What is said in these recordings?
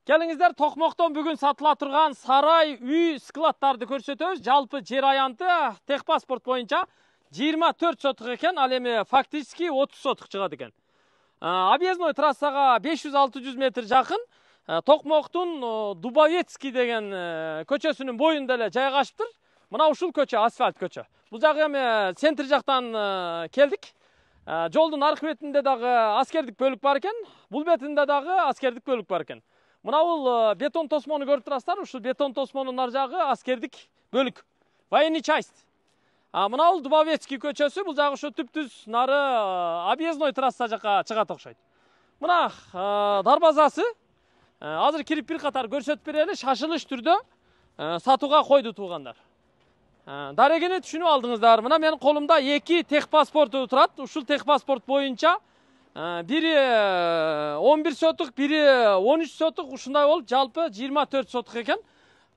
Келиңиздер, Токмоктон бүгүн сатыла турган сарай үй складдарды көрсөтөбүз. Жалпы жер аянты техпаспорт боюнча 24 сотук экен, ал эми фактически 30 сотук чыгат экен. Объездной трассага 500-600 метр жакын, Токмоктун Дубовецкий деген көчөсүнүн боюнда эле жайгашыптыр. Мына ушул көчө асфальт көчө. Бул жагы эми центр жактан келдик. Жолдун аркы бетинде дагы аскердик бөлүк бар экен, бул бетинде дагы аскердик бөлүк бар экен. Мына бул бетон тосмону көрүп турасыздар, ушул бетон тосмонун ар жагы аскердик бөлүк. Военный часть. Мына бул Дубовецкий көчөсү, бул жагы ушу түптүз нары объездной трасса жака чыгат окшойт. Мына дарбазасы. Азыр кирип бир катар көрсөтүп берели, шашылыш түрдө сатууга койду туугандар. Дарегени түшүнүп алдыңыздар. Мына менин колумда 2 техпаспорту турат. Ушул техпаспорт боюнча бири 11 сотук, бири 13 сотук, ушундай болуп жалпы 24 сотук экен.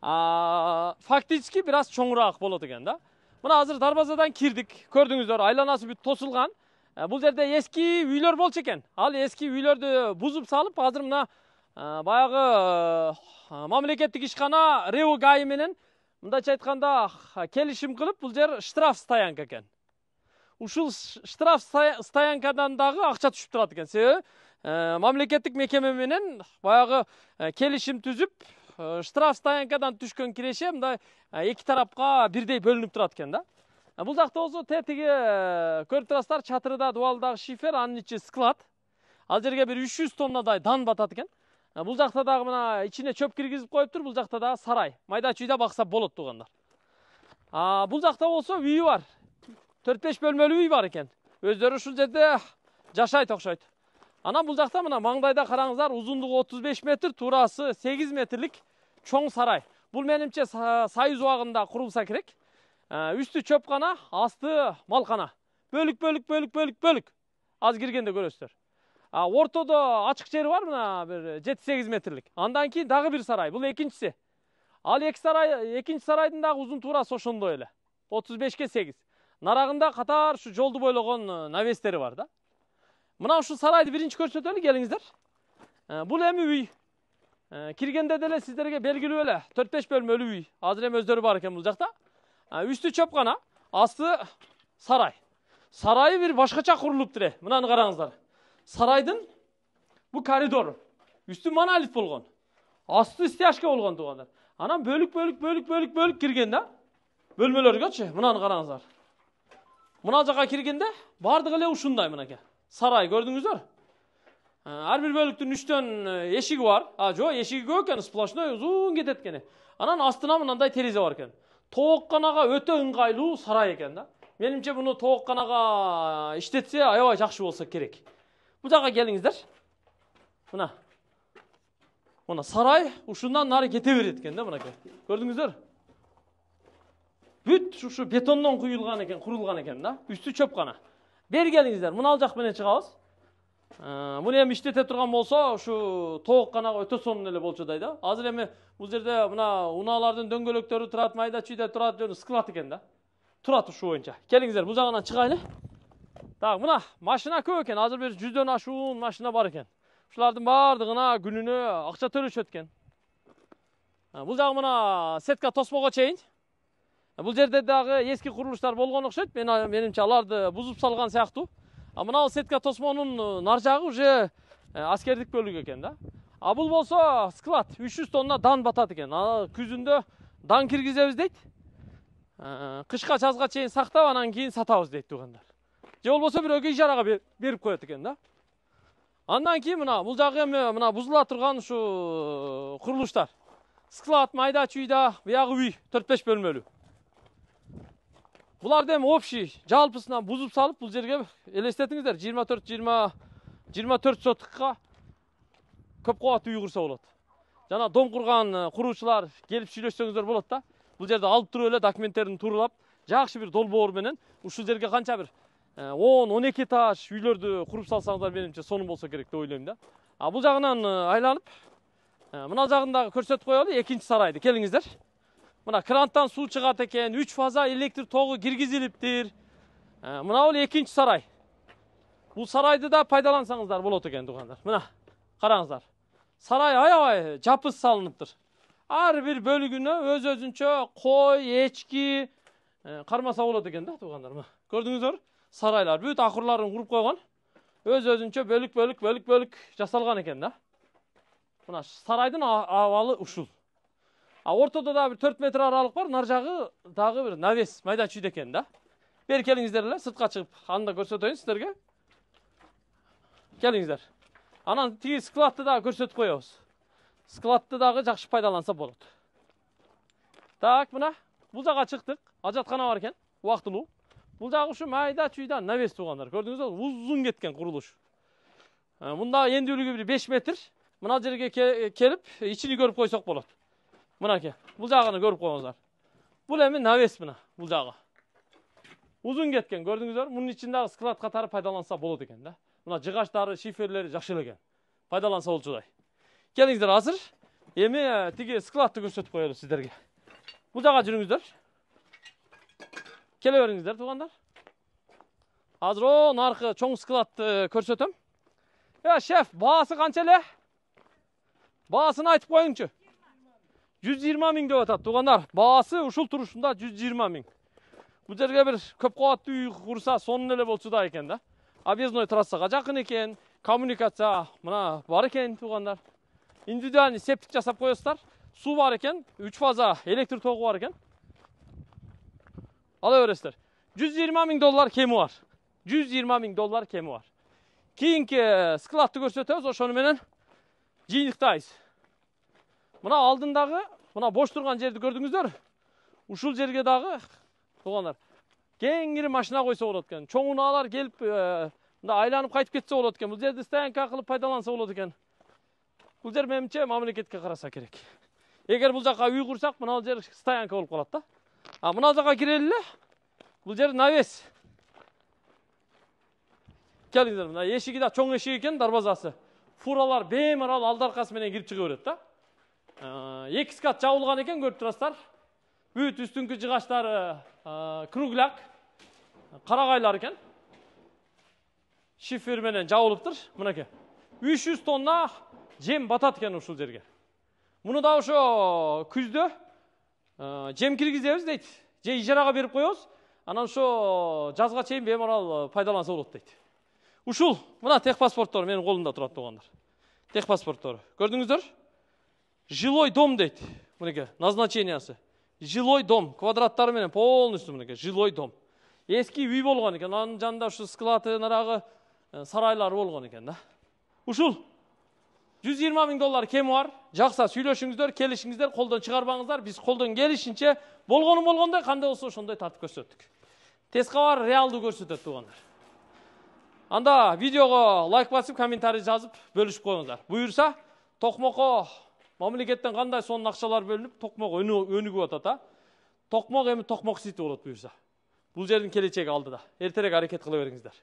Фактически бир аз чоңураак болот экен да. Мына азыр дарбазадан кирдик. Көрдүңүздөр, айланасы бүт тосулган. Бул жерде эски үйлөр болчу экен. Ал эски үйлөрдү бузуп салып, азыр мына баягы мамлекеттик ишкана РЭО ГАИ менен мындайча айтканда келишим кылып, бул жер штраф стоянка экен. Ушул штраф стоянкадан дагы акча түшүп турат экен. Себеби мамлекеттик мекеме менен баягы келишим түзүп, штраф стоянкадан түшкөн киреше мындай эки тарапка бирдей бөлүнүп турат экен да. Бул жакта болсо тетиги көрүп турасыздар, чатырда дубалдагы шифер, анын ичи склад. Ал жерге бир 300 тоннадай дан батат экен. Бул жакта дагы мына ичине чөп киргизип коюптур, бул жакта дагы сарай. Майда чүйдө бакса болот туугандар. Бул жакта болсо үйү бар. 4-5 бөлмөлүү үй бар экен. Өздөрү ушул жерде жашайт окшойт. Анан бул жакта мына маңдайда караңыздар, узундугу 35 метр, туурасы 8 метрлик чоң сарай. Бул менимче Союз убагында курулса керек. Үстү чөпкана, асты малкана. Бөлүк. Аз киргенде көрөсүздөр. Ортодо ачык жери бар, мына бир 7-8 метрлик. Андан кийин дагы бир сарай. Бул экинчиси. Ал экинчи сарайдын дагы узун туурасы ошондой эле. 35ке 8. Нарагында катар ушу жолду бойлогон навестери бар да. Мына ушул сарайды биринчи көрсөтөлү, келиңиздер. Бул эми үй. Киргенде деле сиздерге белгилүү эле 4-5 бөлмөлүү үй. Азыр эми өздөрү бар экен бул жакта. Үстү чөпкана, асты сарай. Сарайы бир башкача курулуптур. Мынаны караңыздар. Сарайдын бу коридору. Үстү монолит болгон. Асты стяжка болгон туугандар. Анан бөлүк кирген да. Бөлмөлөргөчү, мынаны караңыздар. Мына жака киргенде бардыгы эле ушундай мынакей. Сарай көрдүңүздөр? Ар бир бөлүктүн 3төн эшиги бар. Жок, эшиги көп экен, сплошной узун кетет экен. Анан астына мындай терезе бар экен. Тоокканага өтө ыңгайлуу сарай экен да. Менимче буну тоокканага иштетсе аябай жакшы болсо керек. Бул жака келиңиздер. Мына сарай ушундан нары кете берет экен да, мынакей. Көрдүңүздөр? Бүт ушу бетондон курулган экен да. Үстү чөпкана. Бери келиңиздер. Мына ал жак менен чыгабыз. Муну эми иштете турган болсо, ушу тоокканага өтө сонун эле болчудай да. Азыр эми бул жерде мына унаалардын дөңгөлөктөрү турат, майда чүйдө турат, жөн склад экен да. Турат ушу боюнча. Келиңиздер, бул жагынан чыгайлы. Так, мына машина көп экен. Азыр бир 100дөн ашуун машина бар экен. Ушулардын бардыгына күнүнө акча төлөшөт экен. Бул жагы мына сетка тосмого чейин. Бул жерде дагы эски курулуштар болгон окшойт. Менимче аларды бузуп салган сыяктуу. Мына сетка тосмонун нар жагы уже аскердик бөлүк экен да. Бул болсо склад, 300 тонна дан батат экен. Күзүндө дан киргизебиз дейт. Кышка жазга чейин сактап, анан кийин сатабыз дейт туугандар. Же болбосо бирөөгө ижарага берип коет экен да. Андан кийин мына бул жагы эми мына бузула турган ушу курулуштар. Склад, майда чүйдө, буягы үй, 4-5 бөлмөлүү. Буларды эми общий жалпысынан бузуп салып, бул жерге элестетиңиздер, 24 сотукка көп кабаттуу үй курса болот. Жана дом курган куруучулар келип сүйлөшсөңүздөр болот да. Бул жерде алып туруп эле документтерин тууралап, жакшы бир долбоор менен ушул жерге канча бир 10-12 этаж үйлөрдү куруп салсаңыздар, менимче сонун болсо керек деп ойлойм да. Бул жагынан айланып, мына жагындагы көрсөтүп коелу, экинчи сарайды. Келиңиздер. Мына кранттан суу чыгат экен, 3 фаза электр тогу киргизилиптир. Мына бул экинчи сарай. Бул сарайды да пайдалансаңыздар болот экен туугандар. Мына караңыздар. Сарай аябай жапыс салыныптыр. Ар бир бөлүгүнө өз-өзүнчө кой, эчки кармаса болот экен да, туугандар. Көрдүңүздөр? Сарайлар бүт акырларын куруп койгон. Өз-өзүнчө бөлүк жасалган экен да. Мына сарайдын абалы ушул. Ортодо да бир 4 метр аралык бар, нар жагы дагы бир навес майда чүйдө экен да. Бери келиңиздер эле, сыртка чыгып, аны да көрсөтөйүн сиздерге. Келиңиздер. Анан тиги складты да көрсөтүп коебуз. Складты дагы жакшы пайдаланса болот. Так, мына бул жага чыктык. Ажаткана бар экен, убактылуу. Бул жагы ушу майда чүйдө навес туугандар. Көрдүңүзбү? Узун кеткен курулуш. Мында эндүүлүгү бир 5 метр. Мына жерге келип, ичини көрүп койсок болот. Мынакей, бул жагыны көрүп коюңуздар. Бул эми навес мына, бул жагы. Узун кеткен, көрдүңүздөр? Мунун ичинде склад катары пайдаланса болот экен да. Мына жыгачтары, шиферлери жакшы экен. Пайдаланса болчудай. Келиңиздер азыр. Эми тиги складты көрсөтүп коелу сиздерге. Бул жага жүрүңүздөр. Келе бериңиздер, туугандар. Азыр наркы чоң складты көрсөтөм. Шеф, баасы канча эле? Баасын айтып коюңчу. 120 миң деп атат, туугандар. Баасы ушул турушунда 120 миң. Бул жерге бир көп кабаттуу үй курса, сонун эле болчуда экен да. Объездной трассага жакын экен, коммуникация мына бар экен, туугандар. Индивидуальный септик жасап коесуздар. Суу бар экен, 3 фаза электр тогу бар экен. Ала бересиздер. 120 миң доллар кеми бар. 120 миң доллар кеми бар. Кийинки складты көрсөтөбүз, ошону менен жыйынтыктайбыз. Мына алдындагы, мына бош турган жерди көрдүңүздөр? Ушул жерге дагы, туугандар, кеңири машина койсо болот экен. Чоң унаалар келип, мында айланып кайтып кетсе болот экен. Бул жерди стоянка кылып пайдаланса болот экен. Бул жер менимче мамлекетке караса керек. Эгер бул жака үй курсак, мына жер стоянка болуп калат да. Мына жака кирели эле. Бул жер навес. Келиңиздер, мына эшиги да чоң эшик экен, дарбазасы. Фуралар беймарал алды аркасы менен кирип чыга берет да. 2 скат жабылган экен, көрүп турасыздар. Бүт үстүңкү жыгачтары кругляк, карагайлар экен. Шифер менен жабылыптыр, мынакей. 300 тонна жем батат экен ушул жерге. Муну да ошо күздө жем киргизебиз дейт. Же ижарага берип коебуз. Анан ошо жазга чейин беймарал пайдаланса болот дейт. Ушул мына техпаспорттор менин колумда турат, туугандар. Техпаспорттор. Көрдүңүздөр? Жилой дом дейт. Мынакей, назначениясы. Жилой дом. Квадраттары менен полностью мынакей, жилой дом. Эски үй болгон экен. Анын жанында ушу склады, нарагы сарайлар болгон экен да. Ушул 120 миң доллар кеми бар. Жакса сүйлөшүңүздөр, келишиңиздер, колдон чыгарбаңыздар. Биз колдон келишинче болгондой, кандай болсо ошондой тартып көрсөттүк. Тез кабар реалдуу көрсөтөт, туугандар. Анда видеого лайк басып, комментарий жазып, бөлүшүп коюңуздар. Буюрса, токмокко мамлекеттен кандай сонун акчалар бөлүнүп, токмок өнүгүп атат, Токмок эми токмок сити болот буюрса. Бул жердин келечеги алдыда. Эртерээк аракет кыла бериңиздер.